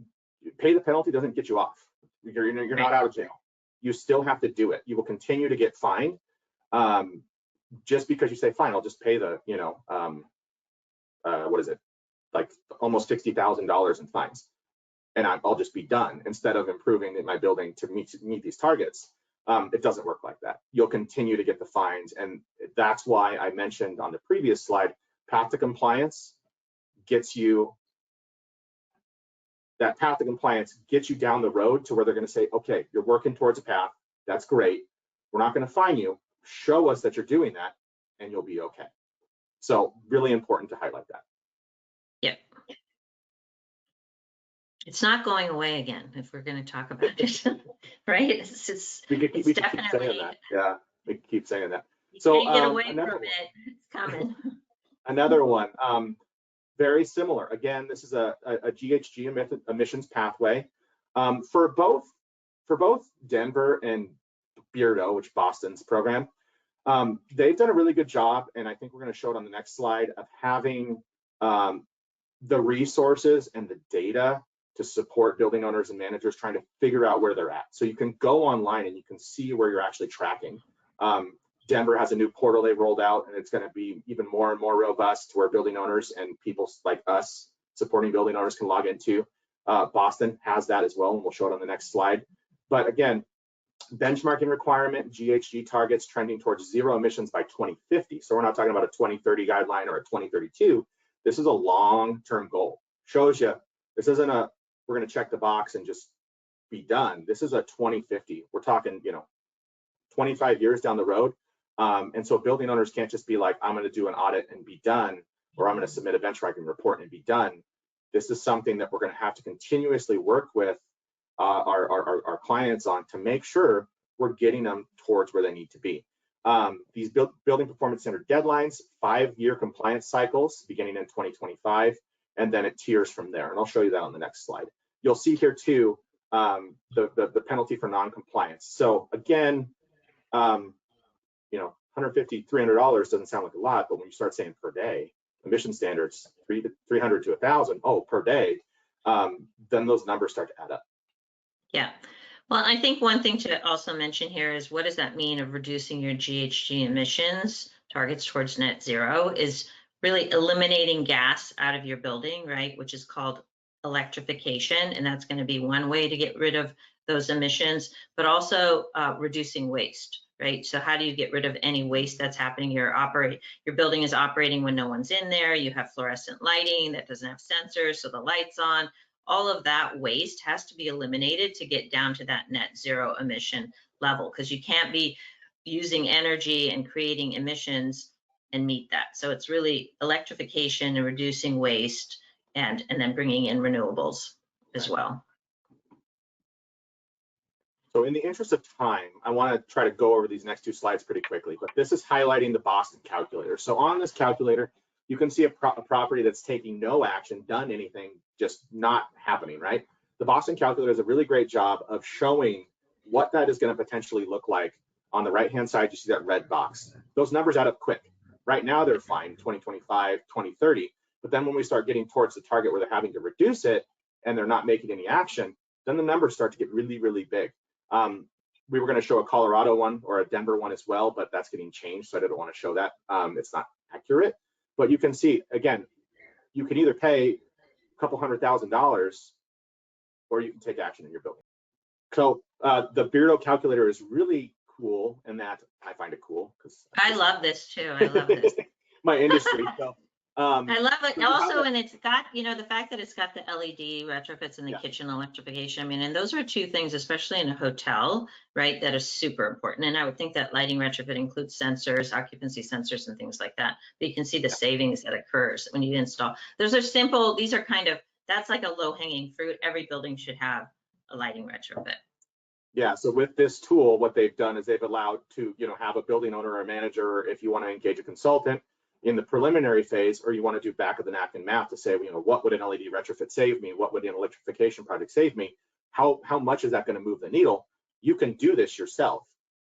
get you off. You're not out of jail. You still have to do it. You will continue to get fined. Just because you say, fine, I'll just pay the, what is it? Like almost $60,000 in fines. And I'll just be done instead of improving my building to meet these targets. It doesn't work like that. You'll continue to get the fines. And that's why I mentioned on the previous slide, path to compliance gets you, that path to compliance gets you down the road to where they're going to say, okay, you're working towards a path. That's great. We're not going to fine you. Show us that you're doing that and you'll be okay. So really important to highlight that. Yep. It's not going away again if we're going to talk about it, right? It's definitely. Keep saying that. Yeah, we keep saying that. You so can't get away from it. It's coming. Another one, very similar. Again, this is a GHG emissions pathway for both Denver and Beardo, which Boston's program. They've done a really good job, and I think we're going to show it on the next slide, of having the resources and the data to support building owners and managers trying to figure out where they're at. So you can go online and you can see where you're actually tracking. Denver has a new portal they rolled out, and it's going to be even more and more robust, where building owners and people like us supporting building owners can log into. Boston has that as well, and we'll show it on the next slide. But again, benchmarking requirement, GHG targets trending towards zero emissions by 2050. So we're not talking about a 2030 guideline or a 2032. This is a long-term goal. Shows you this isn't a we're going to check the box and just be done. This is a 2050. We're talking, 25 years down the road. And so building owners can't just be like, I'm going to do an audit and be done, or I'm going to submit a benchmarking report and be done. This is something that we're going to have to continuously work with our clients on to make sure we're getting them towards where they need to be. These building performance standard deadlines, 5-year compliance cycles beginning in 2025, and then it tiers from there. And I'll show you that on the next slide. You'll see here too the penalty for non-compliance. So again, $150, $300 doesn't sound like a lot, but when you start saying per day, emission standards, 300 to 1,000, per day, then those numbers start to add up. Yeah. Well, I think one thing to also mention here is, what does that mean of reducing your GHG emissions targets towards net zero? Is really eliminating gas out of your building, right? Which is called electrification. And that's going to be one way to get rid of those emissions, but also reducing waste, right? So how do you get rid of any waste that's happening? Your building is operating when no one's in there. You have fluorescent lighting that doesn't have sensors, so the light's on. All of that waste has to be eliminated to get down to that net zero emission level, because you can't be using energy and creating emissions and meet that. So it's really electrification and reducing waste, and then bringing in renewables as well. So in the interest of time, I want to try to go over these next two slides pretty quickly, but this is highlighting the Boston calculator. So on this calculator, you can see a property that's taking no action, done anything, just not happening, right? The Boston calculator does a really great job of showing what that is going to potentially look like. On the right-hand side, you see that red box. Those numbers add up quick. Right now, they're fine, 2025, 2030. But then when we start getting towards the target where they're having to reduce it and they're not making any action, then the numbers start to get really, really big. We were going to show a Colorado one or a Denver one as well, but that's getting changed, so I didn't want to show that. It's not accurate. But you can see, again, you can either pay a couple $100,000 or you can take action in your building. So the Beardo calculator is really cool, and that I find it cool because I love this too. I love this. My industry. So, I love it also, and it's got, the fact that it's got the LED retrofits and the kitchen electrification. I mean, and those are two things, especially in a hotel, right, that is super important. And I would think that lighting retrofit includes sensors, occupancy sensors, and things like that. But you can see the savings that occurs when you install. Those are simple. These are that's like a low-hanging fruit. Every building should have a lighting retrofit. Yeah, so with this tool, what they've done is they've allowed to, have a building owner or a manager, if you want to engage a consultant in the preliminary phase, or you want to do back of the napkin math to say, what would an LED retrofit save me? What would an electrification project save me? How much is that going to move the needle? You can do this yourself.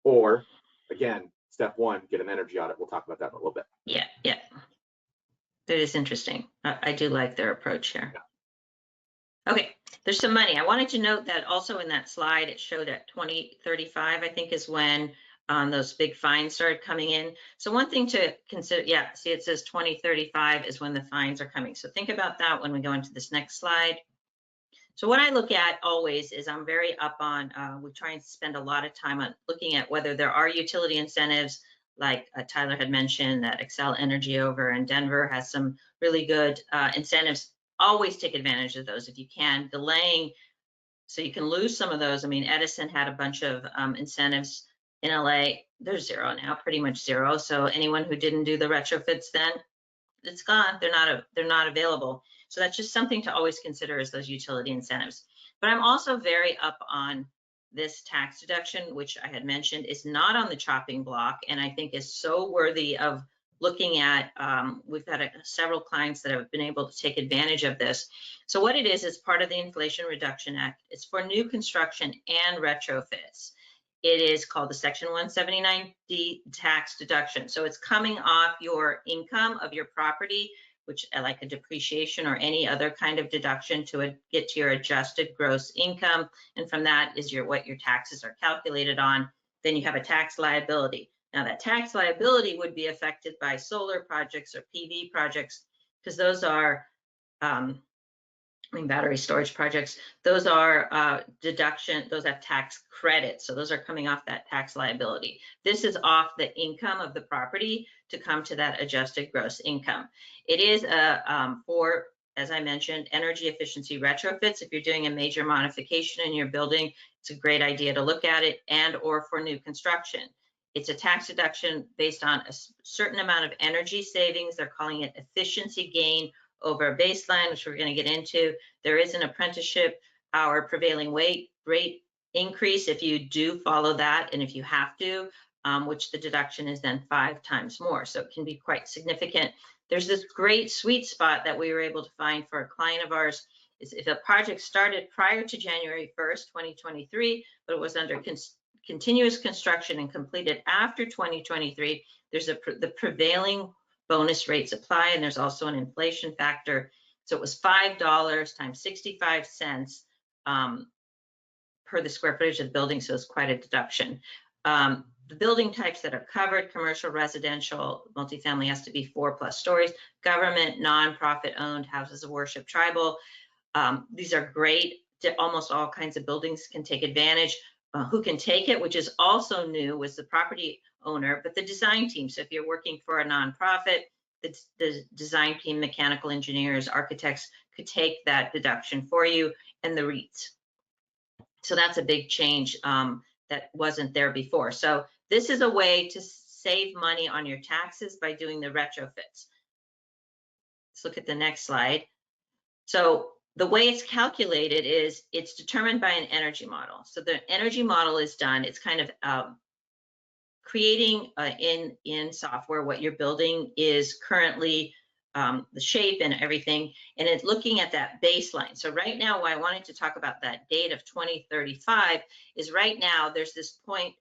Or again, step one, get an energy audit. We'll talk about that in a little bit. Yeah. That is interesting. I do like their approach here. Yeah. Okay, there's some money. I wanted to note that also in that slide, it showed at 2035, I think, is when those big fines started coming in. So one thing to consider, see, it says 2035 is when the fines are coming. So think about that when we go into this next slide. So what I look at always is I'm very up on, we try and spend a lot of time on looking at whether there are utility incentives, like Tyler had mentioned that Xcel Energy over in Denver has some really good incentives. Always take advantage of those if you can. Delaying, so you can lose some of those. I mean, Edison had a bunch of incentives in LA. They're zero now, pretty much zero. So anyone who didn't do the retrofits, then it's gone. They're not available. So that's just something to always consider, is those utility incentives. But I'm also very up on this tax deduction, which I had mentioned is not on the chopping block, and I think is so worthy of looking at. We've had several clients that have been able to take advantage of this. So what it is part of the Inflation Reduction Act. It's for new construction and retrofits. it is called the Section 179D tax deduction. So it's coming off your income of your property, which like a depreciation or any other kind of deduction to get to your adjusted gross income. And from that is what your taxes are calculated on. Then you have a tax liability. Now that tax liability would be affected by solar projects or PV projects, because those are, battery storage projects, those are deduction, those have tax credits. So those are coming off that tax liability. This is off the income of the property to come to that adjusted gross income. It is for, as I mentioned, energy efficiency retrofits. If you're doing a major modification in your building, it's a great idea to look at it, and or for new construction. It's a tax deduction based on a certain amount of energy savings. They're calling it efficiency gain over a baseline, which we're going to get into. There is an apprenticeship hour prevailing rate increase if you do follow that, and if you have to, which the deduction is then 5 times more. So it can be quite significant. There's this great sweet spot that we were able to find for a client of ours. Is if a project started prior to January 1st, 2023, but it was under continuous construction and completed after 2023, there's the prevailing bonus rates apply, and there's also an inflation factor. So it was $5 times 65 cents per the square footage of the building, so it's quite a deduction. The building types that are covered: commercial, residential, multifamily has to be 4+ stories, government, nonprofit owned, houses of worship, tribal. These are great. Almost all kinds of buildings can take advantage. Who can take it, which is also new, was the property owner, but the design team. So if you're working for a nonprofit, the design team, mechanical engineers, architects could take that deduction for you, and the REITs. So that's a big change that wasn't there before. So this is a way to save money on your taxes by doing the retrofits. Let's look at the next slide. So the way it's calculated is it's determined by an energy model. So the energy model is done. It's kind of creating in software what your building is currently, the shape and everything, and it's looking at that baseline. So right now, why I wanted to talk about that date of 2035 is right now there's this point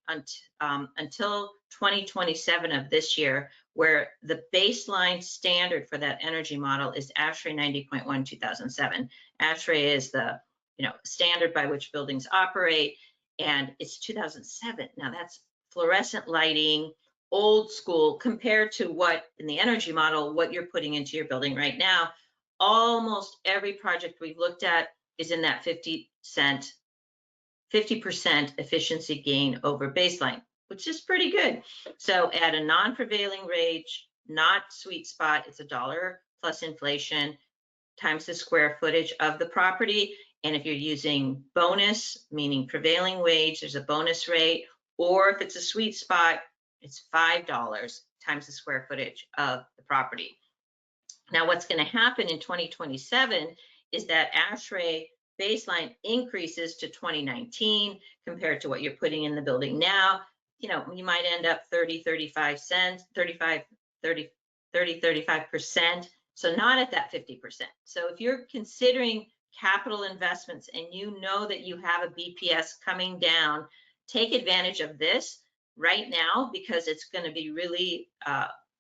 until 2027 of this year where the baseline standard for that energy model is ASHRAE 90.1 2007. ASHRAE is the standard by which buildings operate, and it's 2007. Now that's fluorescent lighting, old school, compared to what in the energy model, what you're putting into your building right now. Almost every project we've looked at is in that 50% efficiency gain over baseline, which is pretty good. So at a non-prevailing wage, not sweet spot, it's $1 plus inflation times the square footage of the property. And if you're using bonus, meaning prevailing wage, there's a bonus rate, or if it's a sweet spot, it's $5 times the square footage of the property. Now, what's going to happen in 2027 is that ASHRAE baseline increases to 2019 compared to what you're putting in the building now. You might end up 35%. So not at that 50%. So if you're considering capital investments and you know that you have a BPS coming down, take advantage of this right now, because it's going to be really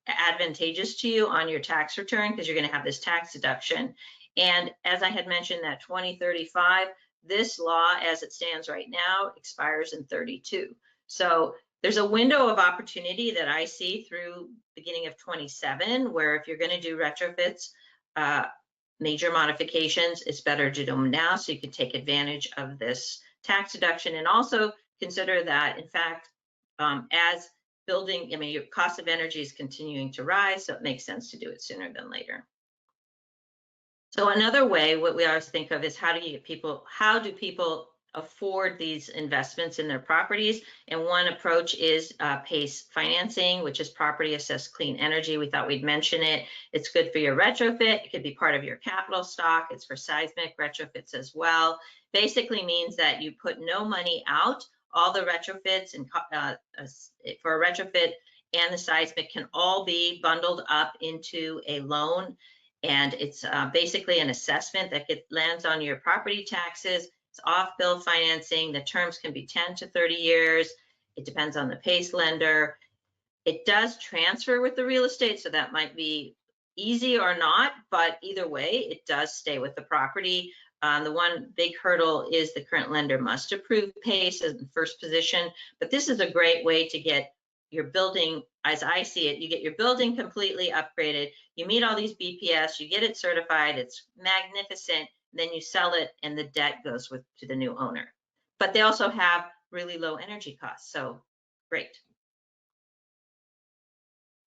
advantageous to you on your tax return, because you're going to have this tax deduction. And as I had mentioned, that 2035, this law as it stands right now expires in 32. So there's a window of opportunity that I see through beginning of 27, where if you're going to do retrofits, major modifications, it's better to do them now so you can take advantage of this tax deduction. And also consider that, in fact, as building, your cost of energy is continuing to rise, so it makes sense to do it sooner than later. So another way, what we always think of is how do people afford these investments in their properties? And one approach is PACE financing, which is property assessed clean energy. We thought we'd mention it. It's good for your retrofit. It could be part of your capital stock. It's for seismic retrofits as well. Basically means that you put no money out. All the retrofits and for a retrofit and the seismic can all be bundled up into a loan. And it's basically an assessment that lands on your property taxes. It's off-bill financing. The terms can be 10 to 30 years. It depends on the PACE lender. It does transfer with the real estate, so that might be easy or not, but either way, it does stay with the property. The one big hurdle is the current lender must approve PACE as the first position, but this is a great way to get your building, as I see it, you get your building completely upgraded, you meet all these BPS, you get it certified, it's magnificent, then you sell it and the debt goes to the new owner. But they also have really low energy costs, so great.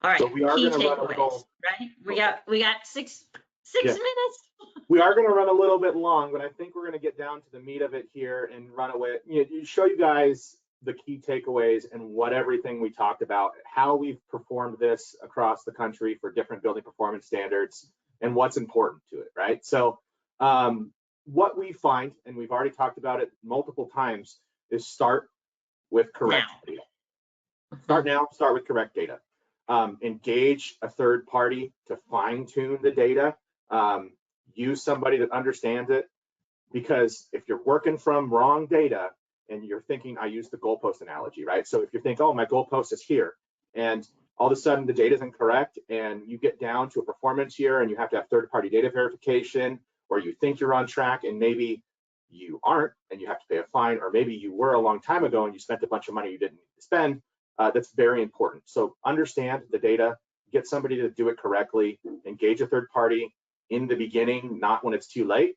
All right, So we are key going to run a takeaways, little, right? We got six minutes. we are going to run a little bit long, but I think we're going to get down to the meat of it here and run away. Show you guys the key takeaways and what everything we talked about, how we've performed this across the country for different building performance standards and what's important to it, right? So what we find, and we've already talked about it multiple times, is start with correct data. Start with correct data. Engage a third party to fine tune the data. Use somebody that understands it, because if you're working from wrong data and you're thinking, I use the goalpost analogy, right? So if you think, oh, my goalpost is here, and all of a sudden the data is incorrect, and you get down to a performance year and you have to have third party data verification, or you think you're on track and maybe you aren't and you have to pay a fine, or maybe you were a long time ago and you spent a bunch of money you didn't need to spend. That's very important. So understand the data, get somebody to do it correctly, engage a third party in the beginning, not when it's too late.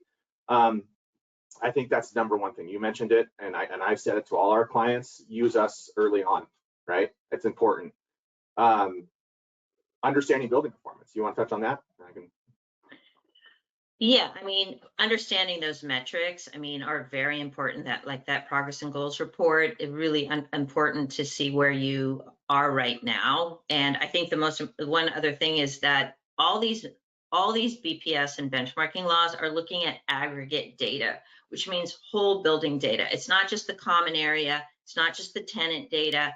I think that's number one thing. You mentioned it, and I've said it to all our clients, use us early on, right? It's important. Understanding building performance. You want to touch on that? Yeah, I mean, understanding those metrics, I mean, are very important. That, like that progress and goals report, is really important to see where you are right now. And I think one other thing is that all these BPS and benchmarking laws are looking at aggregate data, which means whole building data. It's not just the common area, it's not just the tenant data.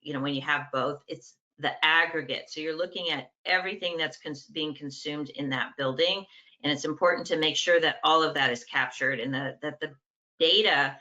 When you have both, it's the aggregate. So you're looking at everything that's being consumed in that building. And it's important to make sure that all of that is captured and that the data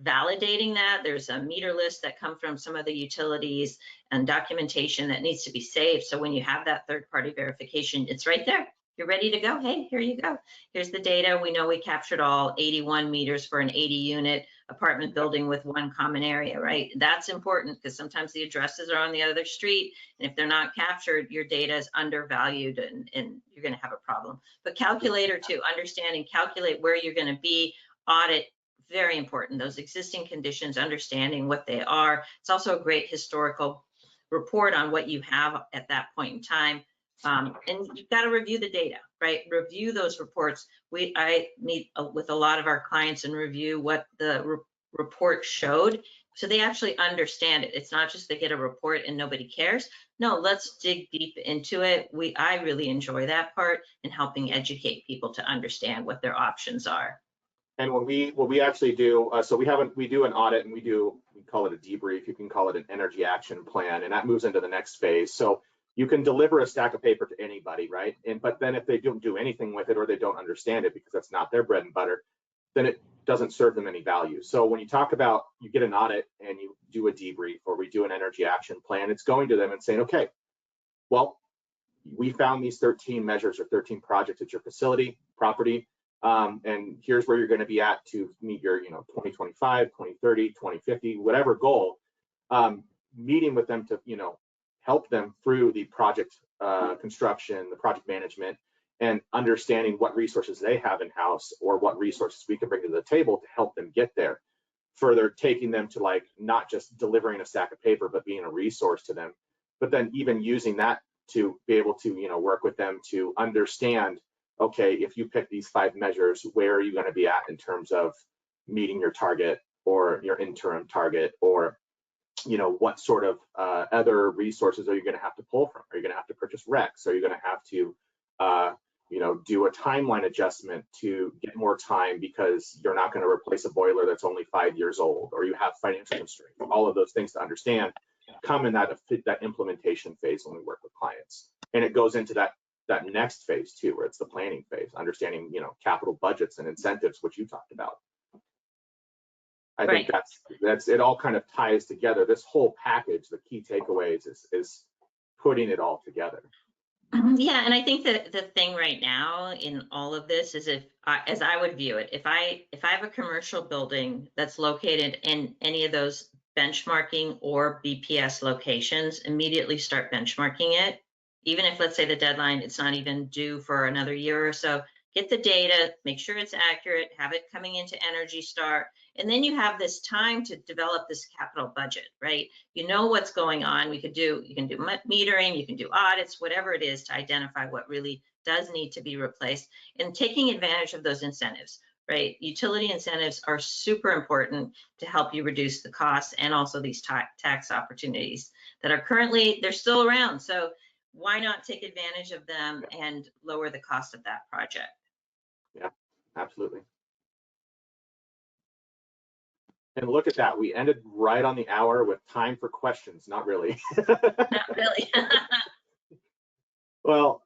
validating that. There's a meter list that come from some of the utilities and documentation that needs to be saved. So when you have that third-party verification, it's right there. You're ready to go. Hey, here you go. Here's the data. We know we captured all 81 meters for an 80-unit apartment building with one common area, right? That's important because sometimes the addresses are on the other street, and if they're not captured, your data is undervalued and you're going to have a problem. But calculator too, understanding, calculate where you're going to be, audit, very important. Those existing conditions, understanding what they are. It's also a great historical report on what you have at that point in time. And you've got to review the data, right? Review those reports. I meet with a lot of our clients and review what the report showed, so they actually understand it. It's not just they get a report and nobody cares. No, let's dig deep into it. I really enjoy that part in helping educate people to understand what their options are. And what we actually do, so we do an audit, and we call it a debrief. You can call it an energy action plan, and that moves into the next phase. So you can deliver a stack of paper to anybody, right? But then if they don't do anything with it, or they don't understand it because that's not their bread and butter, then it doesn't serve them any value. So when you talk about, you get an audit and you do a debrief, or we do an energy action plan, it's going to them and saying, okay, well, we found these 13 measures or 13 projects at your facility, property, and here's where you're going to be at to meet your 2025, 2030, 2050, whatever goal. Meeting with them to help them through the project construction, the project management, and understanding what resources they have in-house or what resources we can bring to the table to help them get there. Further taking them to, like, not just delivering a stack of paper, but being a resource to them, but then even using that to be able to work with them to understand, okay, if you pick these 5 measures, where are you going to be at in terms of meeting your target or your interim target, or what sort of other resources are you going to have to pull from? Are you going to have to purchase RECs? Are you going to have to do a timeline adjustment to get more time because you're not going to replace a boiler that's only 5 years old, or you have financial constraints? All of those things to understand come in that implementation phase when we work with clients. And it goes into that next phase too, where it's the planning phase, understanding capital budgets and incentives, which you talked about. I think that's it. All kind of ties together. This whole package, the key takeaways is putting it all together. Yeah, and I think that the thing right now in all of this is, as I would view it, if I have a commercial building that's located in any of those benchmarking or BPS locations, immediately start benchmarking it. Even if, let's say, the deadline, it's not even due for another year or so, get the data, make sure it's accurate, have it coming into Energy Star, and then you have this time to develop this capital budget, right? You know what's going on. You can do metering, you can do audits, whatever it is, to identify what really does need to be replaced, and taking advantage of those incentives, right? Utility incentives are super important to help you reduce the costs, and also these tax opportunities that are currently, they're still around. So why not take advantage of them and lower the cost of that project? Yeah, absolutely. And look at that, we ended right on the hour with time for questions. Not really. Not really. Well,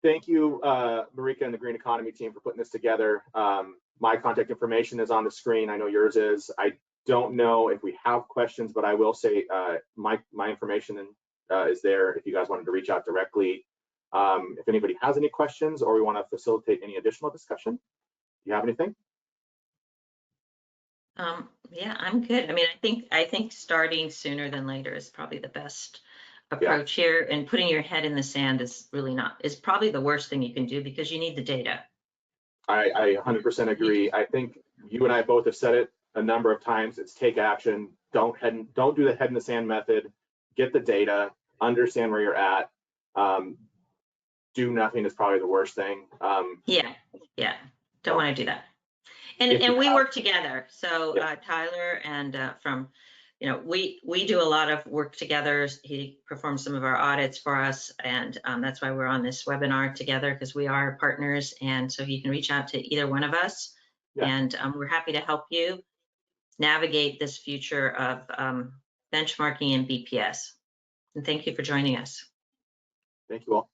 thank you, Marika and the Green Economy team, for putting this together. My contact information is on the screen. I know yours is. I don't know if we have questions, but I will say my information is there if you guys wanted to reach out directly. If anybody has any questions or we want to facilitate any additional discussion, do you have anything? Yeah, I'm good. I mean, I think starting sooner than later is probably the best approach here, and putting your head in the sand is probably the worst thing you can do, because you need the data. I 100% agree. I think you and I both have said it a number of times. It's take action. Don't do the head in the sand method. Get the data. Understand where you're at. Do nothing is probably the worst thing. Yeah. Don't want to do that. And we work together. So Tyler and we do a lot of work together. He performs some of our audits for us, and that's why we're on this webinar together, because we are partners. And so you can reach out to either one of us, and we're happy to help you navigate this future of benchmarking and BPS. And thank you for joining us. Thank you all.